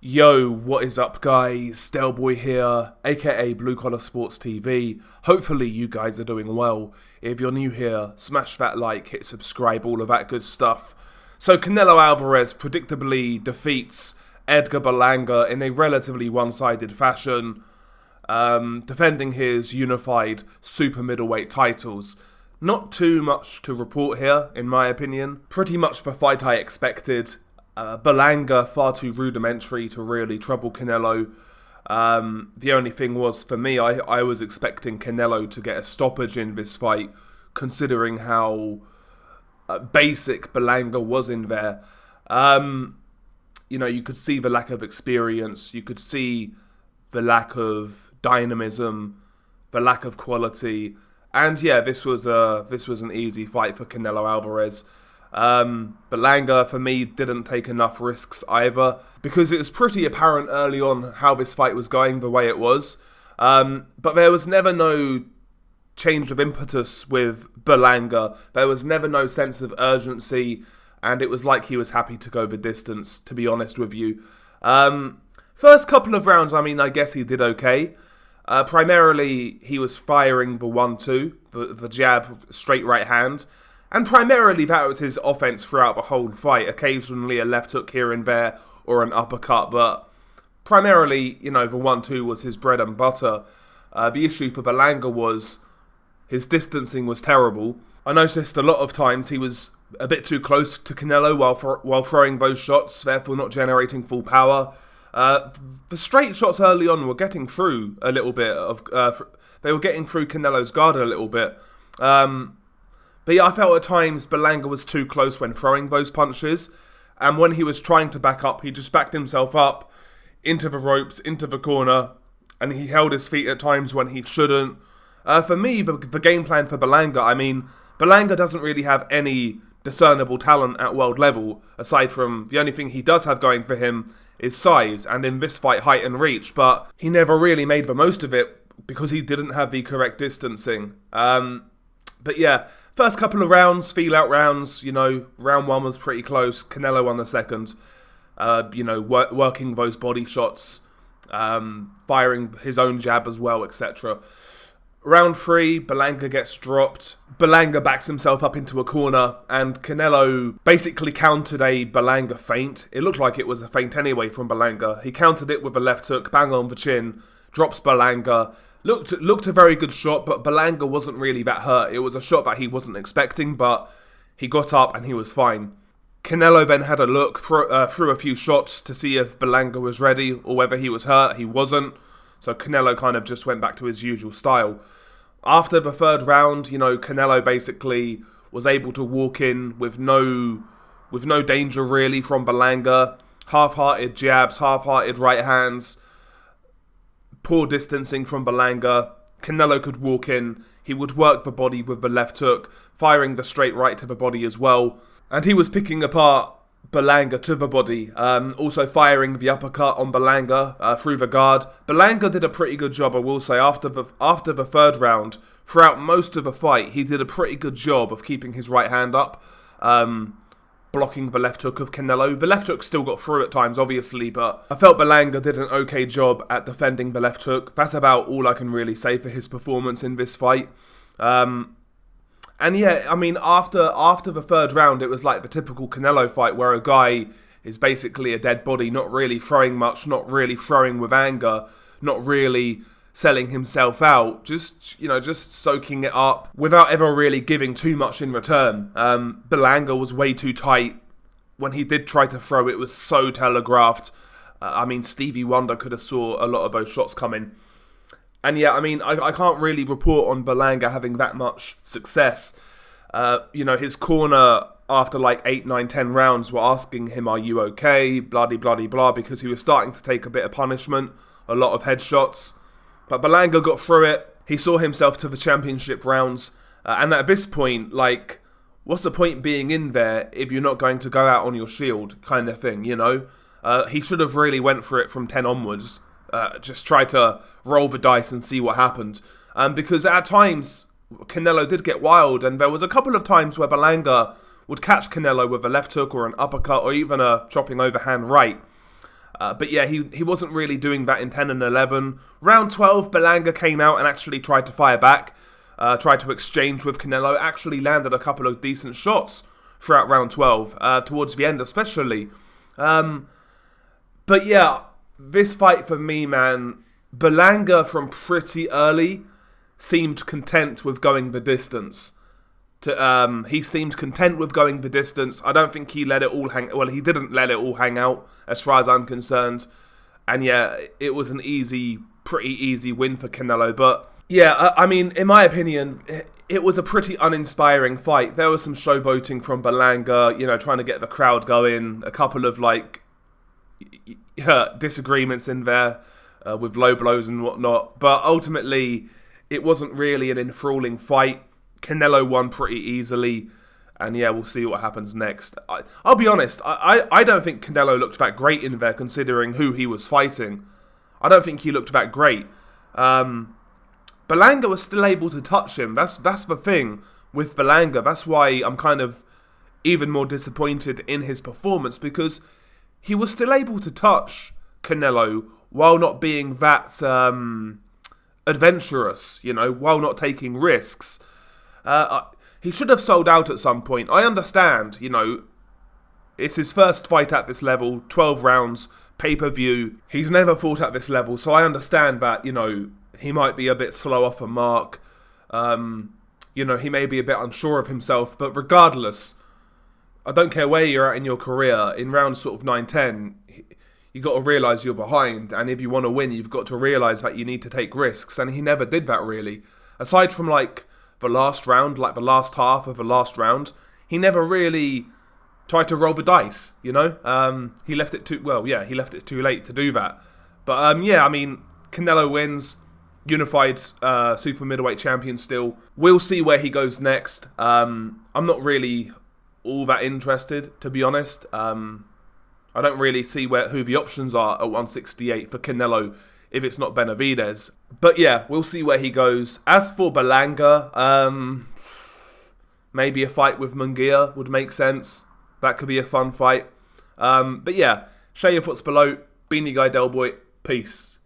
Yo, what is up guys? Stelboy here, aka Blue Collar Sports TV. Hopefully you guys are doing well. If you're new here, smash that like, hit subscribe, all of that good stuff. So Canelo Alvarez predictably defeats Edgar Berlanga in a relatively one-sided fashion, defending his unified super middleweight titles. Not too much to report here, in my opinion. Pretty much the fight I expected. Berlanga far too rudimentary to really trouble Canelo. The only thing was, for me, I was expecting Canelo to get a stoppage in this fight, considering how basic Berlanga was in there. You could see the lack of experience, you could see the lack of dynamism, the lack of quality, and yeah, this was an easy fight for Canelo Alvarez. Berlanga, for me, didn't take enough risks either, because it was pretty apparent early on how this fight was going the way it was. But there was never no change of impetus with Berlanga. There was never no sense of urgency, and it was like he was happy to go the distance, to be honest with you. First couple of rounds, I guess he did okay. Primarily, he was firing the 1-2, the jab, straight right hand. And primarily that was his offense throughout the whole fight. Occasionally a left hook here and there, or an uppercut, but primarily, the 1-2 was his bread and butter. The issue for Berlanga was his distancing was terrible. I noticed a lot of times he was a bit too close to Canelo while throwing those shots, therefore not generating full power. The straight shots early on were getting through a little bit they were getting through Canelo's guard a little bit. But yeah, I felt at times Berlanga was too close when throwing those punches. And when he was trying to back up, he just backed himself up into the ropes, into the corner. And he held his feet at times when he shouldn't. For me, the game plan for Berlanga, Berlanga doesn't really have any discernible talent at world level. Aside from the only thing he does have going for him is size. And in this fight, height and reach. But he never really made the most of it because he didn't have the correct distancing. But yeah. First couple of rounds, feel-out rounds, round one was pretty close. Canelo won the second, working those body shots, firing his own jab as well, etc. Round three, Berlanga gets dropped. Berlanga backs himself up into a corner, and Canelo basically countered a Berlanga feint. It looked like it was a feint anyway from Berlanga. He countered it with a left hook, bang on the chin, drops Berlanga. Looked a very good shot, but Berlanga wasn't really that hurt. It was a shot that he wasn't expecting, but he got up and he was fine. Canelo then had a look through a few shots to see if Berlanga was ready or whether he was hurt. He wasn't, so Canelo kind of just went back to his usual style. After the third round, Canelo basically was able to walk in with no danger really from Berlanga. Half-hearted jabs, half-hearted right hands. Poor distancing from Berlanga. Canelo could walk in. He would work the body with the left hook, firing the straight right to the body as well. And he was picking apart Berlanga to the body, also firing the uppercut on Berlanga through the guard. Berlanga did a pretty good job, I will say, after the third round. Throughout most of the fight, he did a pretty good job of keeping his right hand up, blocking the left hook of Canelo. The left hook still got through at times, obviously, but I felt Berlanga did an okay job at defending the left hook. That's about all I can really say for his performance in this fight. And yeah, after the third round, it was like the typical Canelo fight where a guy is basically a dead body, not really throwing much, not really throwing with anger, not really selling himself out, just soaking it up without ever really giving too much in return. Berlanga was way too tight. When he did try to throw, it was so telegraphed. Stevie Wonder could have saw a lot of those shots coming. And yeah, I can't really report on Berlanga having that much success. His corner after like 8, 9, 10 rounds were asking him, "Are you okay?" Blah, blah, blah, blah, because he was starting to take a bit of punishment, a lot of headshots. But Berlanga got through it. He saw himself to the championship rounds. And at this point, what's the point being in there if you're not going to go out on your shield, kind of thing, He should have really went for it from 10 onwards. Just try to roll the dice and see what happened. Because at times, Canelo did get wild. And there was a couple of times where Berlanga would catch Canelo with a left hook or an uppercut or even a chopping overhand right. But yeah, he wasn't really doing that in 10 and 11. Round 12, Berlanga came out and actually tried to fire back, tried to exchange with Canelo, actually landed a couple of decent shots throughout round 12, towards the end especially. But yeah, this fight for me, man, Berlanga from pretty early seemed content with going the distance. He seemed content with going the distance. I don't think he let it all hang... Well, he didn't let it all hang out, as far as I'm concerned. And yeah, it was an pretty easy win for Canelo. But yeah, I mean, in my opinion, it was a pretty uninspiring fight. There was some showboating from Berlanga, trying to get the crowd going. A couple of, disagreements in there with low blows and whatnot. But ultimately, it wasn't really an enthralling fight. Canelo won pretty easily, and yeah, we'll see what happens next. I'll be honest, I don't think Canelo looked that great in there, considering who he was fighting. I don't think he looked that great. Berlanga was still able to touch him. That's the thing with Berlanga. That's why I'm kind of even more disappointed in his performance, because he was still able to touch Canelo while not being that adventurous, while not taking risks. He should have sold out at some point. I understand, it's his first fight at this level, 12 rounds, pay-per-view. He's never fought at this level, so I understand that, he might be a bit slow off a mark. He may be a bit unsure of himself, but regardless, I don't care where you're at in your career, in rounds sort of 9-10, you got to realise you're behind, and if you want to win, you've got to realise that you need to take risks, and he never did that really. Aside from, the last round, the last half of the last round, he never really tried to roll the dice, He left it he left it too late to do that. But, I mean, Canelo wins, unified super middleweight champion still. We'll see where he goes next. I'm not really all that interested, to be honest. I don't really see who the options are at 168 for Canelo if it's not Benavidez. But yeah, we'll see where he goes. As for Berlanga, maybe a fight with Munguia would make sense. That could be a fun fight. But yeah, share your thoughts below. Beanie Guy Delboy, peace.